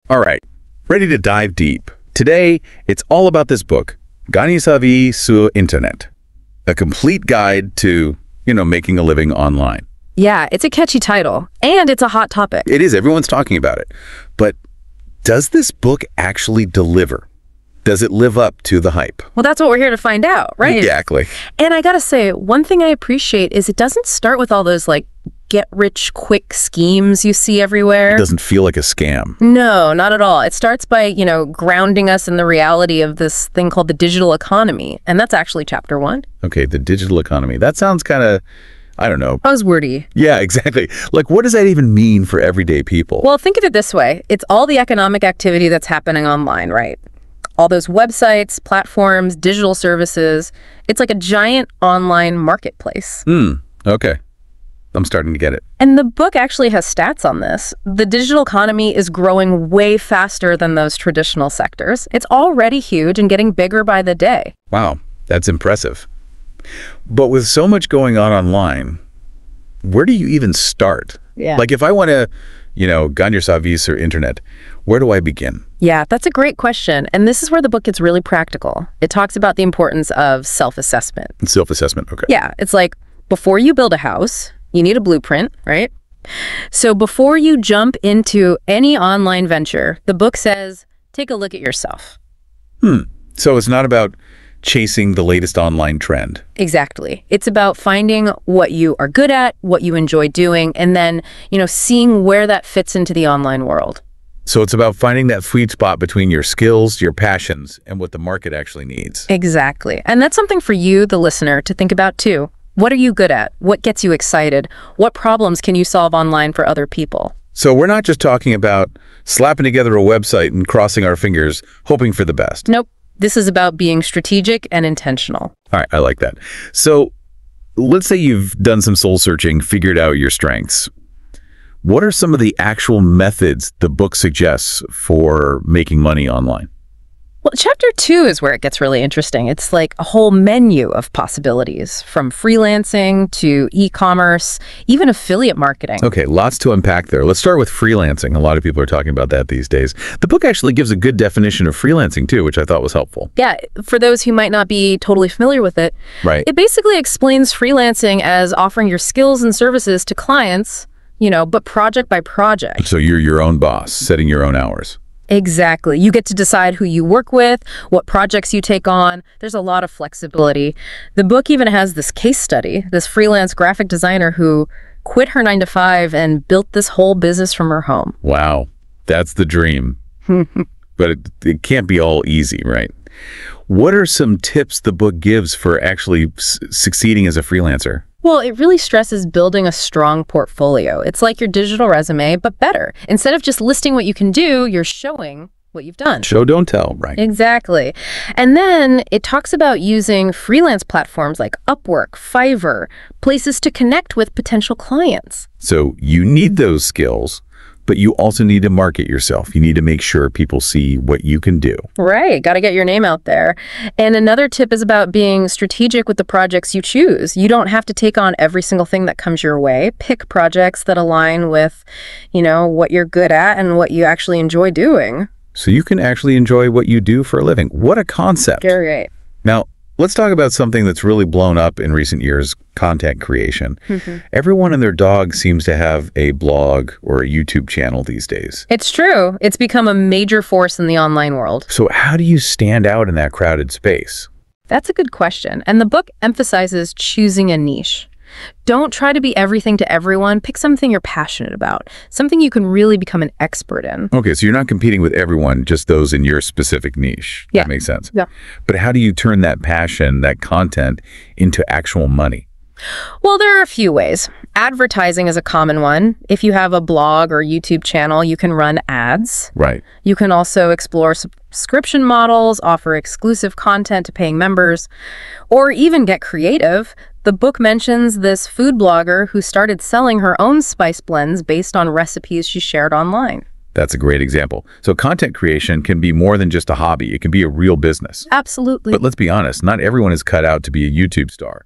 All right, ready to dive deep. Today, it's all about this book, Gagner sa vie sur Internet, a complete guide to, making a living online. Yeah, it's a catchy title, and it's a hot topic. It is. Everyone's talking about it. But does this book actually deliver? Does it live up to the hype? Well, that's what we're here to find out, right? Exactly. And I gotta say, one thing I appreciate is it doesn't start with all those, get-rich-quick schemes you see everywhere. It doesn't feel like a scam. No, not at all. It starts by, grounding us in the reality of this thing called the digital economy. And that's actually chapter 1. Okay, the digital economy. That sounds kind of, I don't know. Buzzwordy. Yeah, exactly. What does that even mean for everyday people? Well, think of it this way. It's all the economic activity that's happening online, right? All those websites, platforms, digital services. It's like a giant online marketplace. Okay. I'm starting to get it. And the book actually has stats on this. The digital economy is growing way faster than those traditional sectors. It's already huge and getting bigger by the day. Wow, that's impressive. But with so much going on online, where do you even start? Yeah. If I want to, Gagner sa vie sur Internet, where do I begin? Yeah, that's a great question. And this is where the book gets really practical. It talks about the importance of self-assessment. Self-assessment, okay. Yeah, it's like before you build a house, you need a blueprint, right? So before you jump into any online venture, the book says, take a look at yourself. So it's not about chasing the latest online trend. Exactly. It's about finding what you are good at, what you enjoy doing, and then, seeing where that fits into the online world. So it's about finding that sweet spot between your skills, your passions, and what the market actually needs. Exactly. And that's something for you, the listener, to think about too. What are you good at? What gets you excited? What problems can you solve online for other people? So we're not just talking about slapping together a website and crossing our fingers, hoping for the best. Nope. This is about being strategic and intentional. All right, I like that. So let's say you've done some soul searching, figured out your strengths. What are some of the actual methods the book suggests for making money online? Well, chapter 2 is where it gets really interesting. It's like a whole menu of possibilities, from freelancing to e-commerce, even affiliate marketing. Okay, lots to unpack there. Let's start with freelancing. A lot of people are talking about that these days. The book actually gives a good definition of freelancing too, which I thought was helpful. Yeah, for those who might not be totally familiar with it, Right. It basically explains freelancing as offering your skills and services to clients, but project by project. So you're your own boss, setting your own hours. Exactly. You get to decide who you work with, what projects you take on. There's a lot of flexibility. The book even has this case study, this freelance graphic designer who quit her 9-to-5 and built this whole business from her home. Wow, that's the dream. But it can't be all easy, right? What are some tips the book gives for actually succeeding as a freelancer? Well, it really stresses building a strong portfolio. It's like your digital resume, but better. Instead of just listing what you can do, you're showing what you've done. Show, don't tell, right? Exactly. And then it talks about using freelance platforms like Upwork, Fiverr, places to connect with potential clients. So you need those skills, but you also need to market yourself. You need to make sure people see what you can do. Right. Got to get your name out there. And another tip is about being strategic with the projects you choose. You don't have to take on every single thing that comes your way. Pick projects that align with, what you're good at and what you actually enjoy doing. So you can actually enjoy what you do for a living. What a concept. Very right. Now, let's talk about something that's really blown up in recent years, content creation. Everyone and their dog seems to have a blog or a YouTube channel these days. It's true. It's become a major force in the online world. So how do you stand out in that crowded space? That's a good question. And the book emphasizes choosing a niche. Don't try to be everything to everyone. Pick something you're passionate about, something you can really become an expert in. Okay, so you're not competing with everyone, just those in your specific niche. Yeah. That makes sense. Yeah. But how do you turn that passion, that content, into actual money? Well, there are a few ways. Advertising is a common one. If you have a blog or YouTube channel, you can run ads. Right. You can also explore subscription models, offer exclusive content to paying members, or even get creative. The book mentions this food blogger who started selling her own spice blends based on recipes she shared online. That's a great example. So content creation can be more than just a hobby. It can be a real business. Absolutely. But let's be honest, not everyone is cut out to be a YouTube star.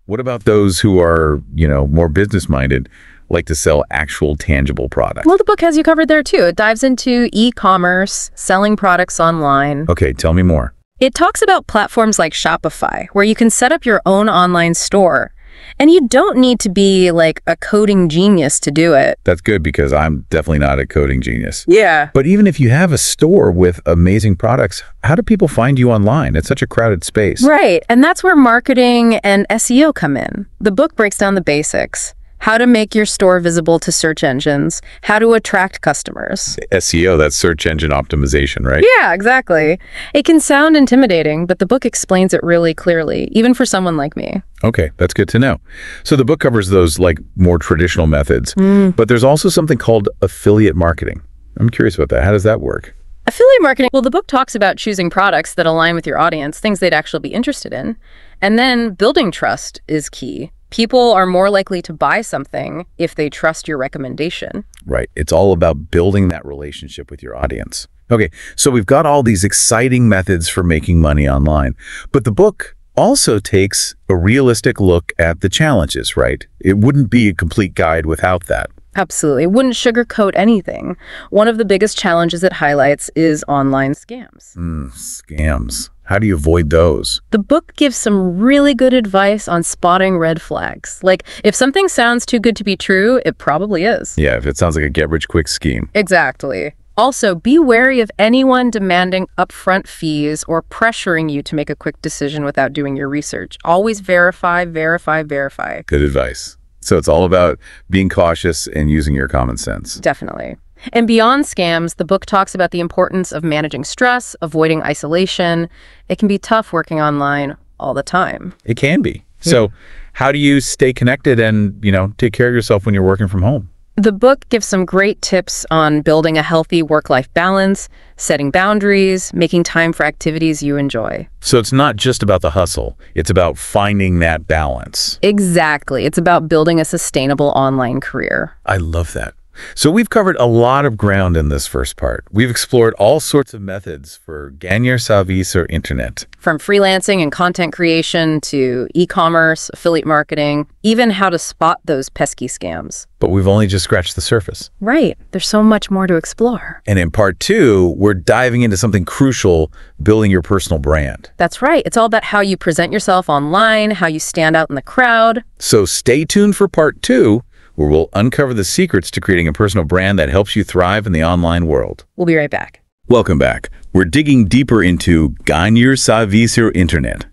What about those who are, more business-minded, like to sell actual tangible products? Well, the book has you covered there too. It dives into e-commerce, selling products online. Okay, tell me more. It talks about platforms like Shopify, where you can set up your own online store. And you don't need to be like a coding genius to do it. That's good because I'm definitely not a coding genius. Yeah. But even if you have a store with amazing products, how do people find you online? It's such a crowded space. Right. And that's where marketing and SEO come in. The book breaks down the basics. How to make your store visible to search engines, how to attract customers. SEO, that's search engine optimization, right? Yeah, exactly. It can sound intimidating, but the book explains it really clearly, even for someone like me. Okay, that's good to know. So the book covers those more traditional methods, but there's also something called affiliate marketing. I'm curious about that. How does that work? Affiliate marketing, well, the book talks about choosing products that align with your audience, things they'd actually be interested in. And then building trust is key. People are more likely to buy something if they trust your recommendation. Right. It's all about building that relationship with your audience. Okay, so we've got all these exciting methods for making money online, but the book also takes a realistic look at the challenges, right? It wouldn't be a complete guide without that. Absolutely. It wouldn't sugarcoat anything. One of the biggest challenges it highlights is online scams. Scams. How do you avoid those? The book gives some really good advice on spotting red flags. Like, if something sounds too good to be true, it probably is. Yeah, if it sounds like a get-rich-quick scheme. Exactly. Also, be wary of anyone demanding upfront fees or pressuring you to make a quick decision without doing your research. Always verify, verify, verify. Good advice. So it's all about being cautious and using your common sense. Definitely. And beyond scams, the book talks about the importance of managing stress, avoiding isolation. It can be tough working online all the time. It can be. So how do you stay connected and, take care of yourself when you're working from home? The book gives some great tips on building a healthy work-life balance, setting boundaries, making time for activities you enjoy. So it's not just about the hustle. It's about finding that balance. Exactly. It's about building a sustainable online career. I love that. So we've covered a lot of ground in this first part. We've explored all sorts of methods for gagner sa vie sur Internet. From freelancing and content creation to e-commerce, affiliate marketing, even how to spot those pesky scams. But we've only just scratched the surface. Right. There's so much more to explore. And in part 2, we're diving into something crucial, building your personal brand. That's right. It's all about how you present yourself online, how you stand out in the crowd. So stay tuned for part 2, where we'll uncover the secrets to creating a personal brand that helps you thrive in the online world. We'll be right back. Welcome back. We're digging deeper into gagner sa vie sur Internet.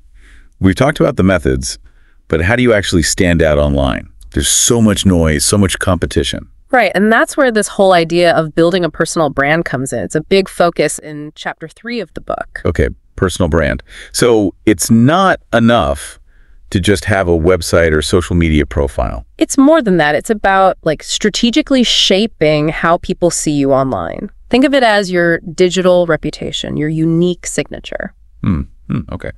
We've talked about the methods, but how do you actually stand out online? There's so much noise, so much competition. Right, and that's where this whole idea of building a personal brand comes in. It's a big focus in chapter 3 of the book. Okay, personal brand. So it's not enough to just have a website or social media profile. It's more than that. It's about strategically shaping how people see you online. Think of it as your digital reputation, your unique signature. Okay.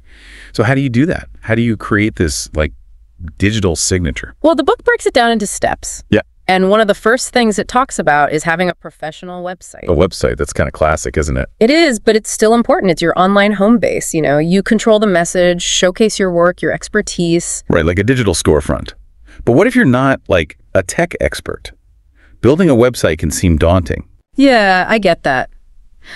So how do you do that? How do you create this digital signature? Well, the book breaks it down into steps. Yeah. And one of the first things it talks about is having a professional website. A website, that's kind of classic, isn't it? It is, but it's still important. It's your online home base. You control the message, showcase your work, your expertise. Right, like a digital storefront. But what if you're not a tech expert? Building a website can seem daunting. Yeah, I get that.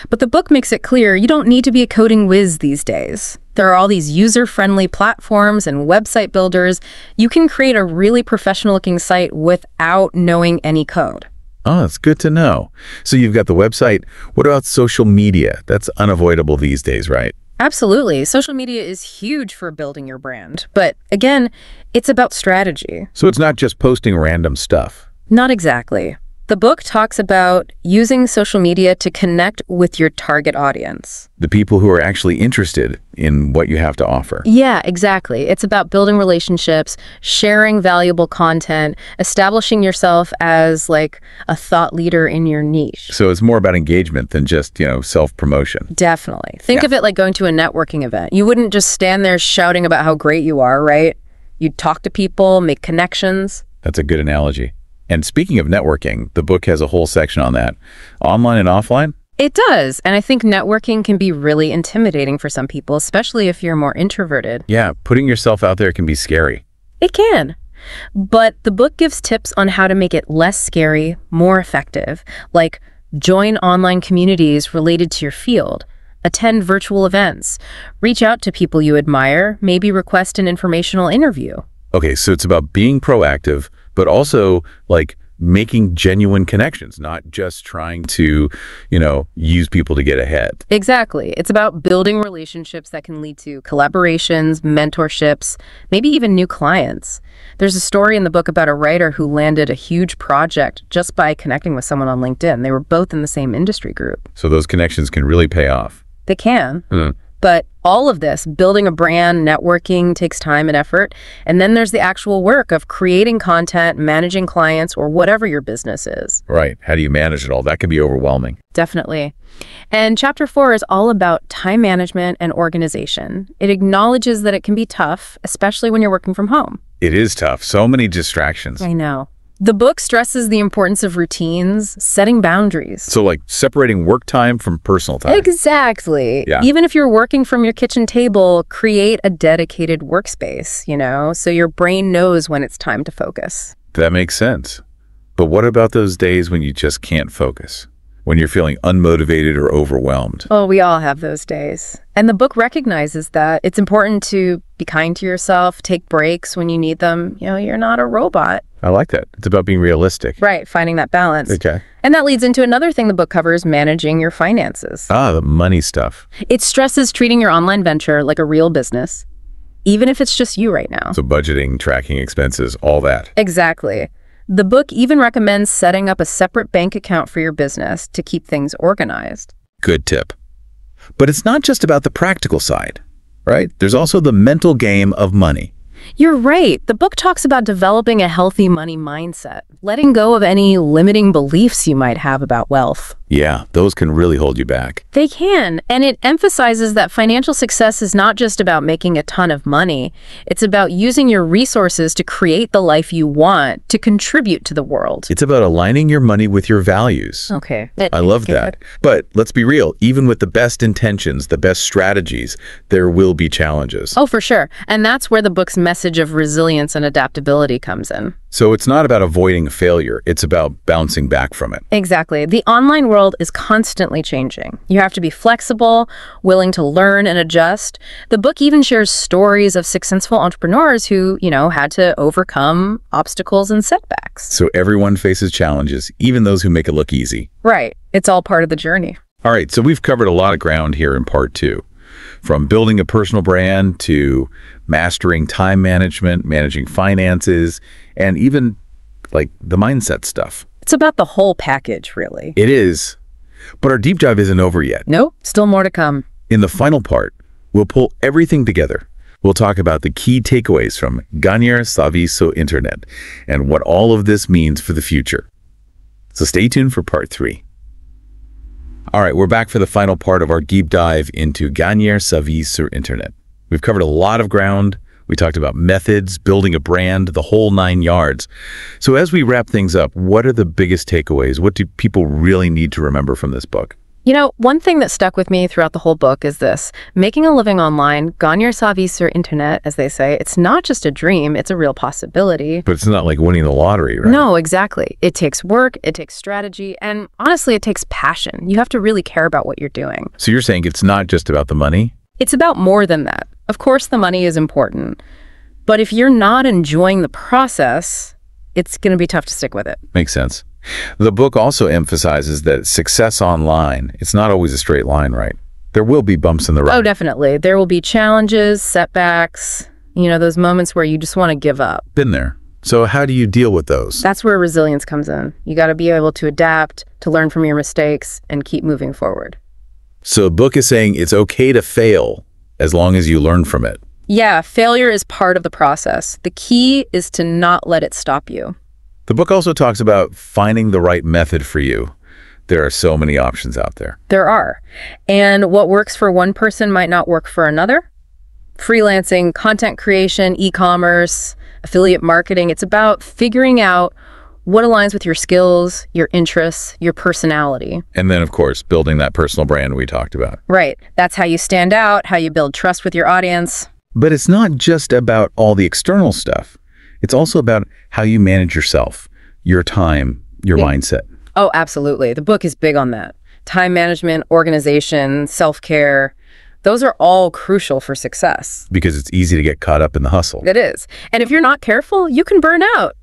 But the book makes it clear you don't need to be a coding whiz these days. There are all these user-friendly platforms and website builders. You can create a really professional-looking site without knowing any code. Oh, that's good to know. So you've got the website. What about social media? That's unavoidable these days, right? Absolutely. Social media is huge for building your brand. But again, it's about strategy. So it's not just posting random stuff. Not exactly. The book talks about using social media to connect with your target audience. The people who are actually interested in what you have to offer. Yeah, exactly. It's about building relationships, sharing valuable content, establishing yourself as a thought leader in your niche. So it's more about engagement than just, self-promotion. Definitely. Think of it like going to a networking event. You wouldn't just stand there shouting about how great you are, right? You'd talk to people, make connections. That's a good analogy. And speaking of networking, the book has a whole section on that. Online and offline? It does. And I think networking can be really intimidating for some people, especially if you're more introverted. Yeah, putting yourself out there can be scary. It can. But the book gives tips on how to make it less scary, more effective, like join online communities related to your field, attend virtual events, reach out to people you admire, maybe request an informational interview. Okay, so it's about being proactive, but also like making genuine connections, not just trying to, use people to get ahead. Exactly. It's about building relationships that can lead to collaborations, mentorships, maybe even new clients. There's a story in the book about a writer who landed a huge project just by connecting with someone on LinkedIn. They were both in the same industry group. So those connections can really pay off. They can. But all of this, building a brand, networking, takes time and effort. And then there's the actual work of creating content, managing clients, or whatever your business is. Right. How do you manage it all? That can be overwhelming. Definitely. And chapter 4 is all about time management and organization. It acknowledges that it can be tough, especially when you're working from home. It is tough. So many distractions. I know. The book stresses the importance of routines, setting boundaries. So like separating work time from personal time. Exactly. Yeah. Even if you're working from your kitchen table, create a dedicated workspace, so your brain knows when it's time to focus. That makes sense. But what about those days when you just can't focus? When you're feeling unmotivated or overwhelmed? Oh, we all have those days. And the book recognizes that it's important to be kind to yourself, take breaks when you need them. You're not a robot. I like that. It's about being realistic. Right, finding that balance. Okay. And that leads into another thing the book covers, managing your finances. The money stuff. It stresses treating your online venture like a real business, even if it's just you right now. So budgeting, tracking expenses, all that. Exactly. The book even recommends setting up a separate bank account for your business to keep things organized. Good tip. But it's not just about the practical side, right? There's also the mental game of money. You're right. The book talks about developing a healthy money mindset, letting go of any limiting beliefs you might have about wealth. Yeah, those can really hold you back. They can, and it emphasizes that financial success is not just about making a ton of money. It's about using your resources to create the life you want, to contribute to the world. It's about aligning your money with your values. Okay. I love that. But let's be real, even with the best intentions, the best strategies, there will be challenges. Oh, for sure. And that's where the book's message of resilience and adaptability comes in. So it's not about avoiding failure, it's about bouncing back from it. Exactly. The online world is constantly changing. You have to be flexible, willing to learn and adjust. The book even shares stories of successful entrepreneurs who, had to overcome obstacles and setbacks. So everyone faces challenges, even those who make it look easy. Right. It's all part of the journey. All right, so we've covered a lot of ground here in part 2. From building a personal brand to mastering time management, managing finances, and even like the mindset stuff. It's about the whole package, really. It is. But our deep dive isn't over yet. Nope, still more to come. In the final part, we'll pull everything together. We'll talk about the key takeaways from Gagner sa vie sur Internet and what all of this means for the future. So stay tuned for part 3. All right, we're back for the final part of our deep dive into Gagner sa vie sur Internet. We've covered a lot of ground. We talked about methods, building a brand, the whole 9 yards. So as we wrap things up, what are the biggest takeaways? What do people really need to remember from this book? One thing that stuck with me throughout the whole book is this. Making a living online, Gagner sa vie sur Internet, as they say, it's not just a dream, it's a real possibility. But it's not like winning the lottery, right? No, exactly. It takes work, it takes strategy, and honestly, it takes passion. You have to really care about what you're doing. So you're saying it's not just about the money? It's about more than that. Of course, the money is important. But if you're not enjoying the process, it's going to be tough to stick with it. Makes sense. The book also emphasizes that success online, it's not always a straight line, right? There will be bumps in the road. Oh, definitely. There will be challenges, setbacks, those moments where you just want to give up. Been there. So how do you deal with those? That's where resilience comes in. You got to be able to adapt, to learn from your mistakes, and keep moving forward. So the book is saying it's okay to fail as long as you learn from it. Yeah, failure is part of the process. The key is to not let it stop you. The book also talks about finding the right method for you. There are so many options out there. There are. And what works for one person might not work for another. Freelancing, content creation, e-commerce, affiliate marketing, it's about figuring out what aligns with your skills, your interests, your personality. And then, of course, building that personal brand we talked about. Right. That's how you stand out, how you build trust with your audience. But it's not just about all the external stuff. It's also about how you manage yourself, your time, your mindset. Oh, absolutely. The book is big on that. Time management, organization, self-care, those are all crucial for success. Because it's easy to get caught up in the hustle. It is. And if you're not careful, you can burn out.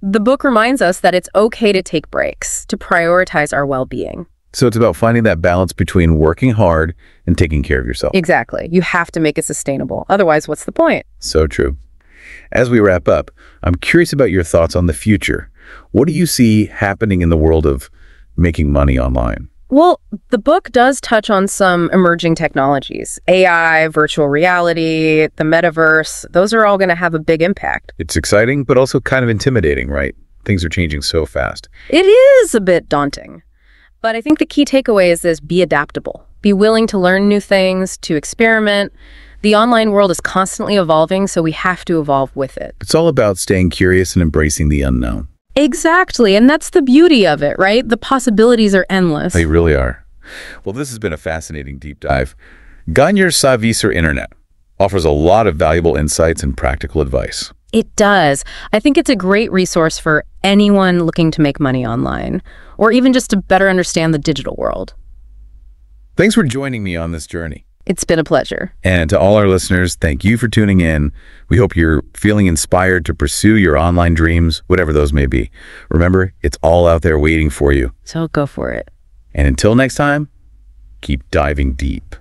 The book reminds us that it's okay to take breaks, to prioritize our well-being. So it's about finding that balance between working hard and taking care of yourself. Exactly. You have to make it sustainable. Otherwise, what's the point? So true. As we wrap up, I'm curious about your thoughts on the future. What do you see happening in the world of making money online? Well, the book does touch on some emerging technologies. AI, virtual reality, the metaverse, those are all going to have a big impact. It's exciting, but also kind of intimidating, right? Things are changing so fast. It is a bit daunting. But I think the key takeaway is this: be adaptable. Be willing to learn new things, to experiment. The online world is constantly evolving, so we have to evolve with it. It's all about staying curious and embracing the unknown. Exactly, and that's the beauty of it, right? The possibilities are endless. They really are. Well, this has been a fascinating deep dive. Ganyer Saviser Internet offers a lot of valuable insights and practical advice. It does. I think it's a great resource for anyone looking to make money online, or even just to better understand the digital world. Thanks for joining me on this journey. It's been a pleasure. And to all our listeners, thank you for tuning in. We hope you're feeling inspired to pursue your online dreams, whatever those may be. Remember, it's all out there waiting for you. So go for it. And until next time, keep diving deep.